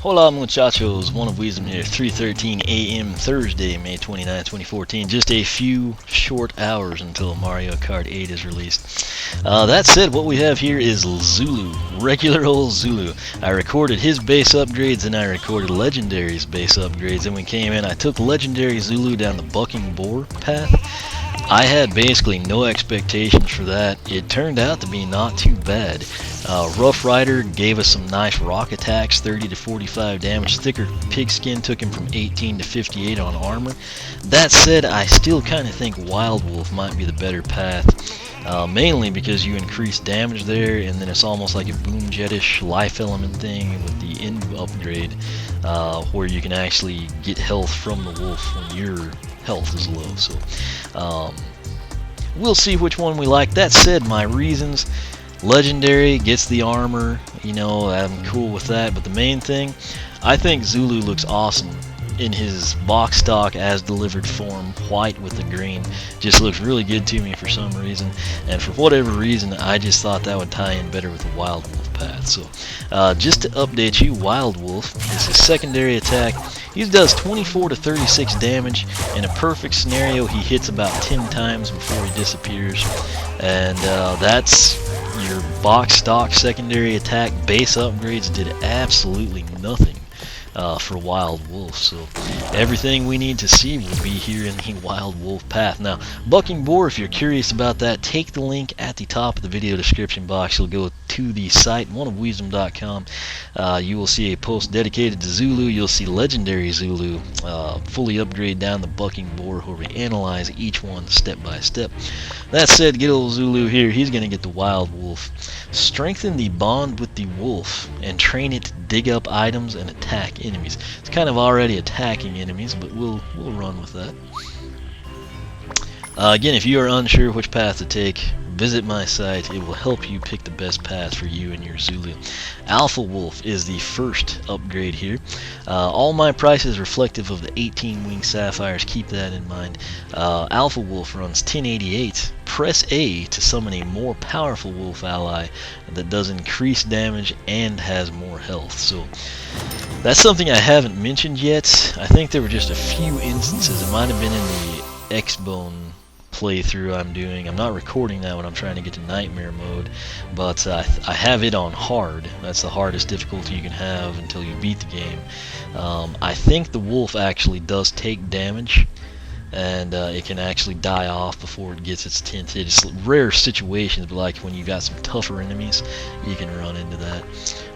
Hola muchachos, one of Wisdom here, 3:13 a.m. Thursday, May 29, 2014. Just a few short hours until Mario Kart 8 is released. That said, what we have here is Zulu, regular old Zulu. I recorded his base upgrades and I recorded Legendary's base upgrades, and we came in, I took Legendary Zulu down the Bucking Boar path. I had basically no expectations for that. It turned out to be not too bad. Rough Rider gave us some nice rock attacks, 30 to 45 damage. Thicker Pigskin took him from 18 to 58 on armor. That said, I still kind of think Wild Wolf might be the better path. Mainly because you increase damage there, and then it's almost like a Boom Jetish life element thing with the end upgrade, where you can actually get health from the wolf when your health is low. So we'll see which one we like. That said, my reasons: Legendary gets the armor, you know, I'm cool with that, but the main thing, I think Zulu looks awesome in his box stock as delivered form, white with the green. Just looks really good to me for some reason, and for whatever reason I just thought that would tie in better with the Wild Wolf path. So just to update you, Wild Wolf is his secondary attack. He does 24 to 36 damage. In a perfect scenario he hits about 10 times before he disappears, and that's your box stock secondary attack. Base upgrades did absolutely nothing for Wild Wolf, so everything we need to see will be here in the Wild Wolf path. Now, Bucking Boar, if you're curious about that, take the link at the top of the video description box. You'll go to the site, oneofwisdom.com. You will see a post dedicated to Zulu. You'll see Legendary Zulu, fully upgrade down the Bucking Boar, where we analyze each one step by step. That said, get old Zulu here. He's going to get the Wild Wolf. Strengthen the bond with the wolf and train it to dig up items and attack enemies. It's kind of already attacking enemies, but we'll run with that. Again, if you are unsure which path to take, visit my site. It will help you pick the best path for you and your Zulu. Alpha Wolf is the first upgrade here. All my prices reflective of the 18 wing sapphires. Keep that in mind. Alpha Wolf runs 1088. Press A to summon a more powerful wolf ally that does increased damage and has more health. So that's something I haven't mentioned yet. I think there were just a few instances. It might have been in the X-Bone playthrough I'm doing. I'm not recording that when I'm trying to get to Nightmare mode, but I have it on hard. That's the hardest difficulty you can have until you beat the game. I think the wolf actually does take damage, and it can actually die off before it gets its 10th hit. It's rare situations, but like when you got some tougher enemies, you can run into that,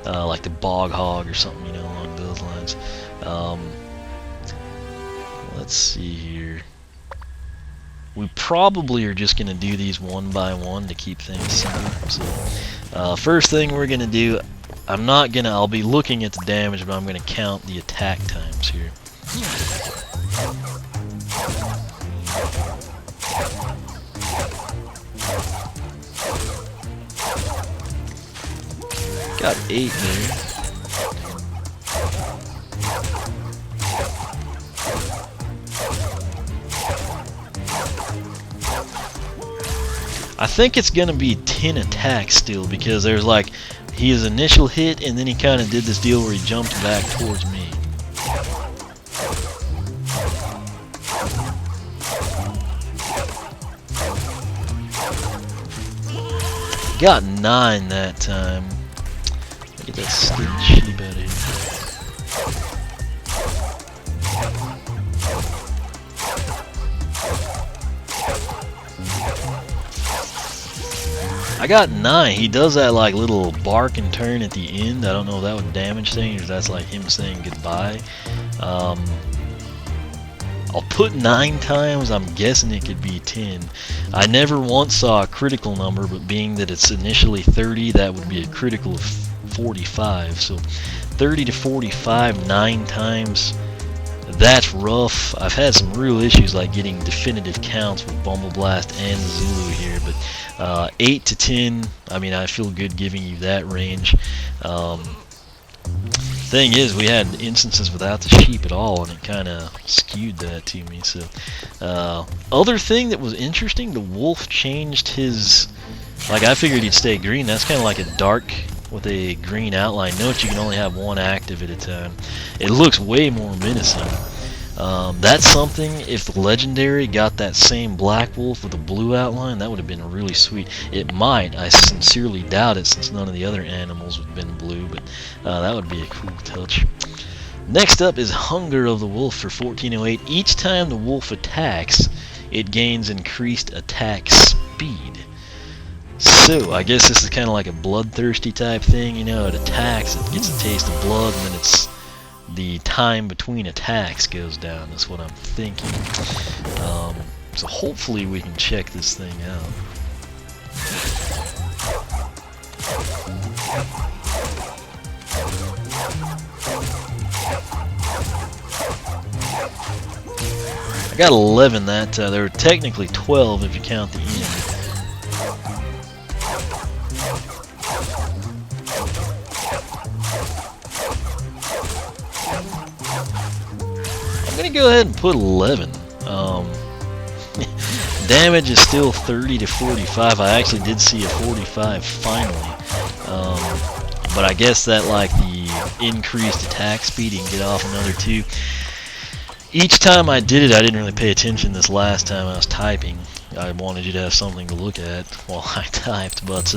like the Bog Hog or something, you know, along those lines. Let's see here. We probably are just going to do these one by one to keep things simple. So, first thing we're going to do, I'll be looking at the damage, but I'm going to count the attack times here. Got 8 there. I think it's gonna be 10 attacks still, because there's like his initial hit and then he kind of did this deal where he jumped back towards me. Got 9 that time. Get that stinking sheep out of here. I got 9. He does that like little bark and turn at the end. I don't know if that would damage things or that's like him saying goodbye. I'll put 9 times. I'm guessing it could be 10. I never once saw a critical number, but being that it's initially 30, that would be a critical of 45. So 30 to 45, 9 times. That's rough. I've had some real issues like getting definitive counts with Bumble Blast and Zulu here, but 8 to 10, I mean, I feel good giving you that range. Thing is, we had instances without the sheep at all, and it kind of skewed that to me. So, other thing that was interesting, the wolf changed his, like I figured he'd stay green. That's kind of like a dark with a green outline. Note you can only have one active at a time. It looks way more menacing. That's something, if the legendary got that same black wolf with a blue outline, that would have been really sweet. It might, I sincerely doubt it since none of the other animals would have been blue, but that would be a cool touch. Next up is Hunger of the Wolf for 1408. Each time the wolf attacks, it gains increased attack speed. So, I guess this is kind of like a bloodthirsty type thing, you know, it attacks, it gets a taste of blood, and then it's the time between attacks goes down. That's what I'm thinking. So hopefully we can check this thing out. I got 11 that time. There were technically 12 if you count the end. I'm gonna go ahead and put 11. Damage is still 30 to 45. I actually did see a 45 finally, but I guess that like the increased attack speed, you can get off another 2. Each time I did it, I didn't really pay attention this last time I was typing. I wanted you to have something to look at while I typed, but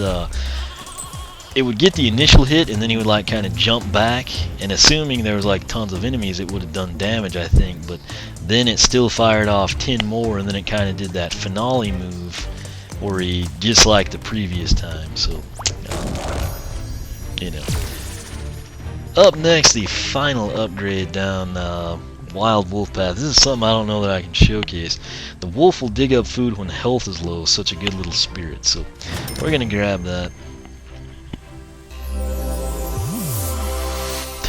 it would get the initial hit and then he would like kind of jump back, and assuming there was like tons of enemies it would have done damage, I think, but then it still fired off 10 more, and then it kind of did that finale move where he, just like the previous time. So you know. Up next, the final upgrade down Wild Wolf Path. This is something I don't know that I can showcase. The wolf will dig up food when health is low. Such a good little spirit, so we're gonna grab that.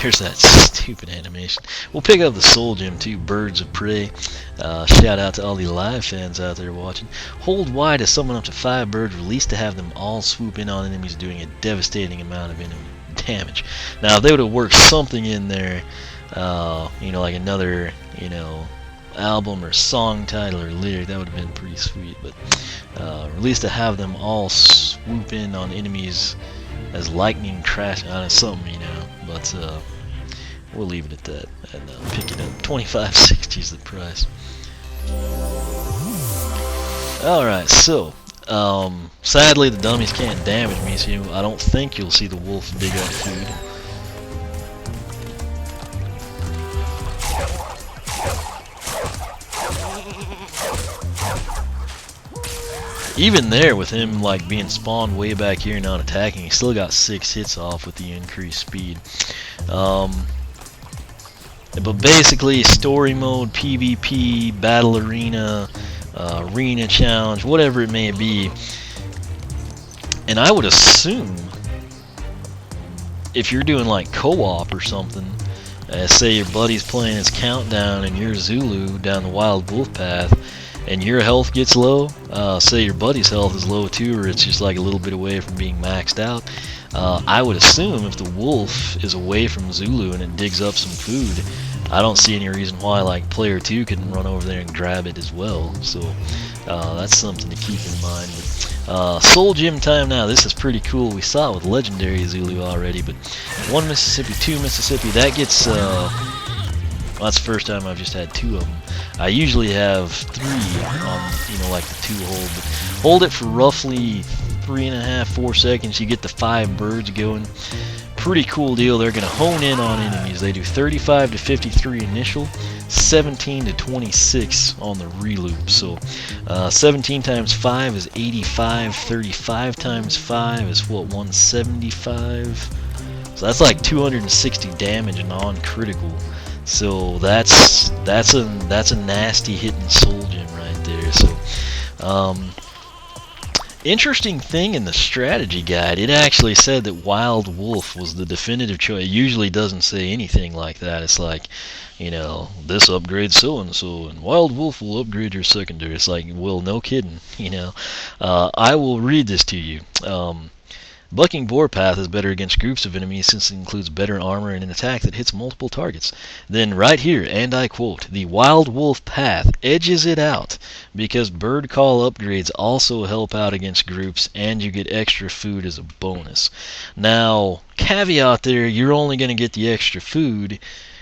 There's that stupid animation. We'll pick up the soul gem too, Birds of Prey. Shout out to all the live fans out there watching. Hold Y to summon up to 5 birds released to have them all swoop in on enemies, doing a devastating amount of enemy damage. Now if they would have worked something in there, you know, like another, you know, album or song title or lyric, that would have been pretty sweet. But released to have them all swoop in on enemies as lightning crash on it, something, you know. But we'll leave it at that and pick it up. $25.60 is the price. Alright, so sadly the dummies can't damage me, so I don't think you'll see the wolf dig up food. Even there, with him like being spawned way back here, not attacking, he still got 6 hits off with the increased speed. But basically, story mode, PvP, battle arena, arena challenge, whatever it may be. And I would assume, if you're doing like co-op or something, say your buddy's playing his countdown and you're Zulu down the Wild Wolf Path, and your health gets low, say your buddy's health is low too, or it's just like a little bit away from being maxed out, I would assume if the wolf is away from Zulu and it digs up some food, I don't see any reason why like player 2 couldn't run over there and grab it as well. So that's something to keep in mind. But, Soul Gem time now. This is pretty cool. We saw it with Legendary Zulu already, but 1 Mississippi, 2 Mississippi, that gets well, that's the first time I've just had 2 of them. I usually have 3 on, you know, like the 2 hold. But hold it for roughly 3.5–4 seconds. You get the 5 birds going. Pretty cool deal. They're going to hone in on enemies. They do 35 to 53 initial, 17 to 26 on the reloop. So 17 times 5 is 85. 35 times 5 is what, 175? So that's like 260 damage non-critical. So that's a nasty hitting soul gem right there. So interesting thing in the strategy guide, it actually said that Wild Wolf was the definitive choice. It usually doesn't say anything like that. It's like, you know, this upgrades so and so, and Wild Wolf will upgrade your secondary. It's like, well, no kidding, you know. I will read this to you. Bucking Boar Path is better against groups of enemies since it includes better armor and an attack that hits multiple targets. Then right here, and I quote, the Wild Wolf Path edges it out because bird call upgrades also help out against groups and you get extra food as a bonus. Now, caveat there, you're only going to get the extra food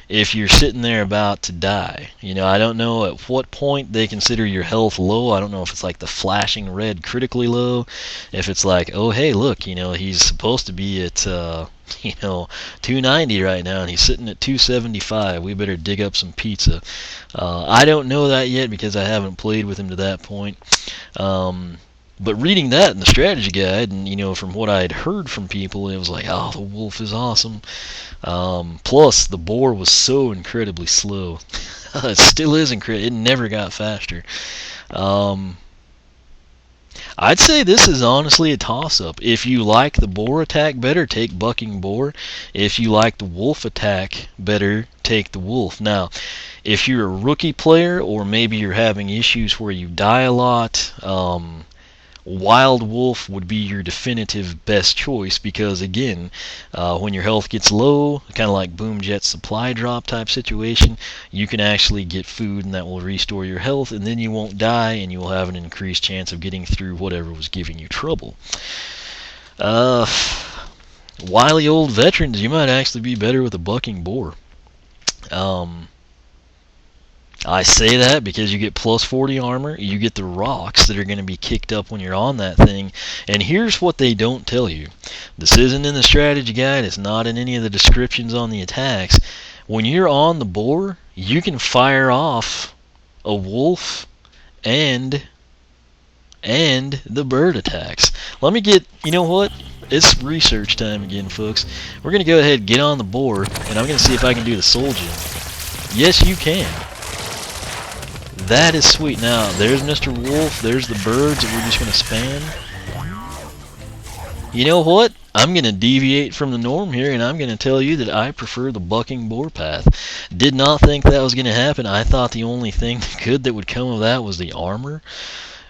if you're sitting there about to die. You know, I don't know at what point they consider your health low. I don't know if it's like the flashing red critically low, if it's like, oh hey look, you know, he's supposed to be at 290 right now and he's sitting at 275, we better dig up some pizza. I don't know that yet because I haven't played with him to that point. But reading that in the strategy guide, and you know, from what I had heard from people, it was like, oh, the wolf is awesome. Plus, the boar was so incredibly slow. It still is incredible. It never got faster. I'd say this is honestly a toss-up. If you like the boar attack better, take Bucking Boar. If you like the wolf attack better, take the wolf. Now, if you're a rookie player, or maybe you're having issues where you die a lot, Wild Wolf would be your definitive best choice because, again, when your health gets low, kind of like Boom Jet supply drop type situation, you can actually get food and that will restore your health, and then you won't die and you will have an increased chance of getting through whatever was giving you trouble. Wily old veterans, you might actually be better with a Bucking Boar. I say that because you get plus 40 armor, you get the rocks that are going to be kicked up when you're on that thing, and here's what they don't tell you. This isn't in the strategy guide, it's not in any of the descriptions on the attacks. When you're on the boar, you can fire off a wolf and the bird attacks. Let me get, you know what? It's research time again, folks. We're going to go ahead and get on the boar, and I'm going to see if I can do the soul gem. Yes, you can. That is sweet. Now, there's Mr. Wolf, there's the birds that we're just going to spam. You know what? I'm going to deviate from the norm here, and I'm going to tell you that I prefer the Bucking Boar path. Did not think that was going to happen. I thought the only thing good that would come of that was the armor.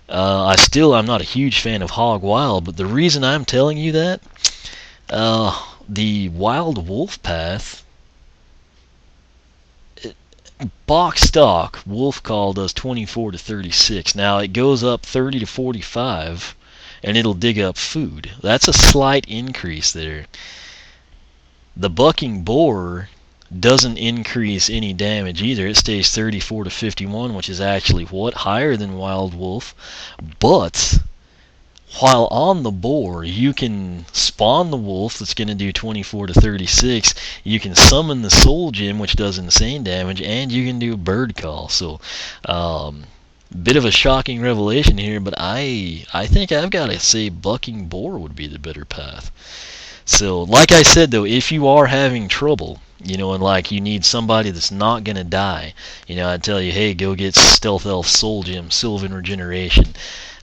I'm not a huge fan of Hog Wild, but the reason I'm telling you that, the Wild Wolf path, box stock wolf call does 24 to 36. Now it goes up 30 to 45 and it'll dig up food. That's a slight increase there. The Bucking Boar doesn't increase any damage either. It stays 34 to 51, which is actually higher than Wild Wolf. But while on the boar, you can spawn the wolf that's going to do 24 to 36. You can summon the soul gem, which does insane damage, and you can do bird call. So, bit of a shocking revelation here, but I think I've got to say Bucking Boar would be the better path. So, like I said though, if you are having trouble, you know, and like you need somebody that's not going to die, you know, I'd tell you, hey, go get Stealth Elf Soul Gem, Sylvan Regeneration.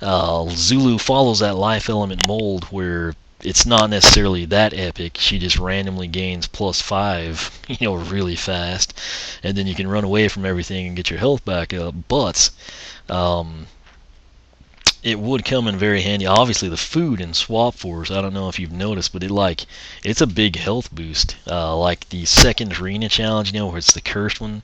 Zulu follows that life element mold where it's not necessarily that epic. She just randomly gains plus 5, you know, really fast, and then you can run away from everything and get your health back up. But it would come in very handy. Obviously, the food in Swap Force, I don't know if you've noticed, but it's a big health boost. Like the second arena challenge, you know, where it's the cursed one.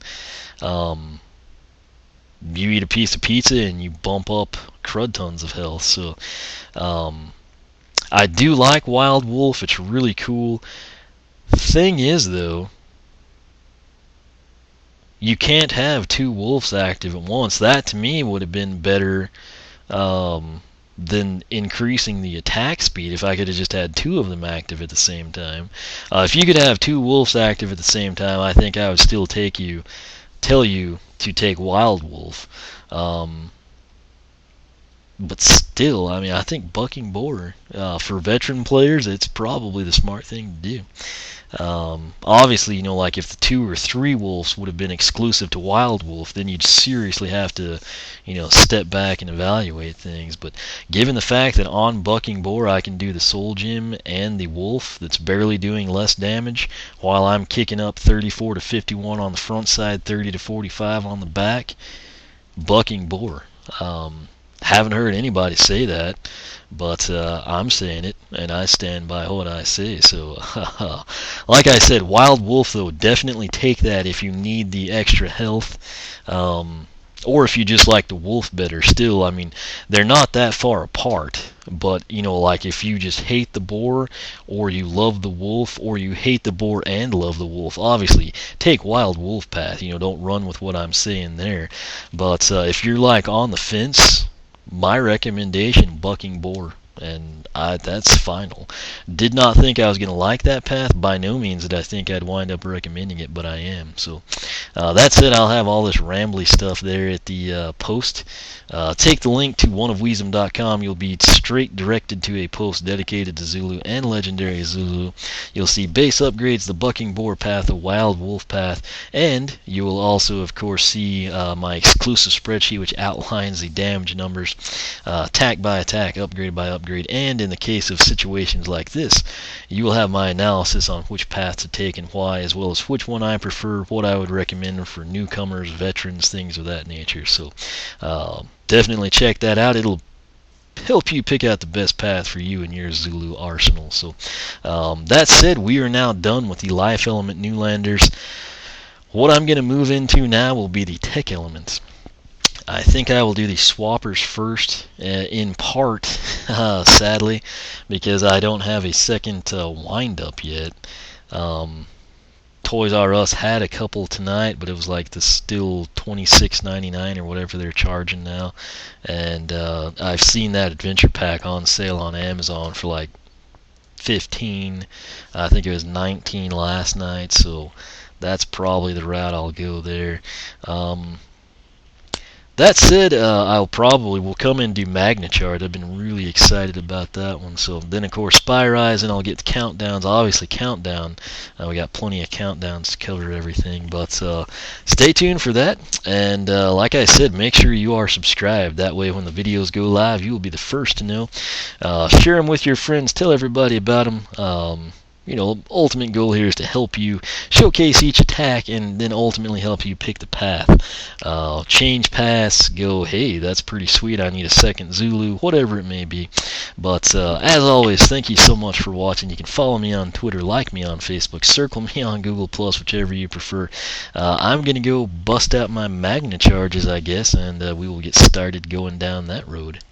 You eat a piece of pizza and you bump up crud tons of health. So I do like Wild Wolf. It's really cool. Thing is though, you can't have 2 wolves active at once. That to me would have been better than increasing the attack speed if I could have just had 2 of them active at the same time. If you could have 2 wolves active at the same time, I think I would still tell you to take Wild Wolf. But still, I mean, I think Bucking Boar, for veteran players, it's probably the smart thing to do. Obviously, you know, like if the 2 or 3 wolves would have been exclusive to Wild Wolf, then you'd seriously have to, you know, step back and evaluate things. But given the fact that on Bucking Boar I can do the Soul Gem and the Wolf that's barely doing less damage, while I'm kicking up 34 to 51 on the front side, 30 to 45 on the back, Bucking Boar. Haven't heard anybody say that, but I'm saying it, and I stand by what I say. So, like I said, Wild Wolf, though, definitely take that if you need the extra health. Or if you just like the wolf better. Still, I mean, they're not that far apart. But, you know, like if you just hate the boar, or you love the wolf, or you hate the boar and love the wolf, obviously take Wild Wolf path. You know, don't run with what I'm saying there. But if you're like on the fence, my recommendation, bucking boar. And that's final. Did not think I was going to like that path. By no means did I think I'd wind up recommending it, but I am. So that's it. I'll have all this rambly stuff there at the post. Take the link to oneofweezem.com. You'll be straight directed to a post dedicated to Zulu and Legendary Zulu. You'll see base upgrades, the Bucking Boar path, the Wild Wolf path, and you will also, of course, see my exclusive spreadsheet which outlines the damage numbers, attack by attack, upgrade by upgrade, and in the case of situations like this, you will have my analysis on which path to take and why, as well as which one I prefer, what I would recommend for newcomers, veterans, things of that nature. So definitely check that out. It'll help you pick out the best path for you and your Zulu arsenal. So that said, we are now done with the life element Newlanders. What I'm going to move into now will be the tech elements. I think I will do the swappers first, in part, sadly, because I don't have a second wind up yet. Toys R Us had a couple tonight, but it was like the still $26.99 or whatever they're charging now. And I've seen that adventure pack on sale on Amazon for like 15. I think it was 19 last night, so that's probably the route I'll go there. That said, I'll probably will come and do Magna Chart. I've been really excited about that one. So then, of course, Spy Rise, and I'll get the countdowns. Obviously, countdown. We got plenty of countdowns to cover everything. But stay tuned for that. And like I said, make sure you are subscribed. That way, when the videos go live, you will be the first to know. Share them with your friends. Tell everybody about them. You know, ultimate goal here is to help you showcase each attack and then ultimately help you pick the path. Change paths, go, hey, that's pretty sweet, I need a second Zulu, whatever it may be. But as always, thank you so much for watching. You can follow me on Twitter, like me on Facebook, circle me on Google+, whichever you prefer. I'm going to go bust out my Magna charges, I guess, and we will get started going down that road.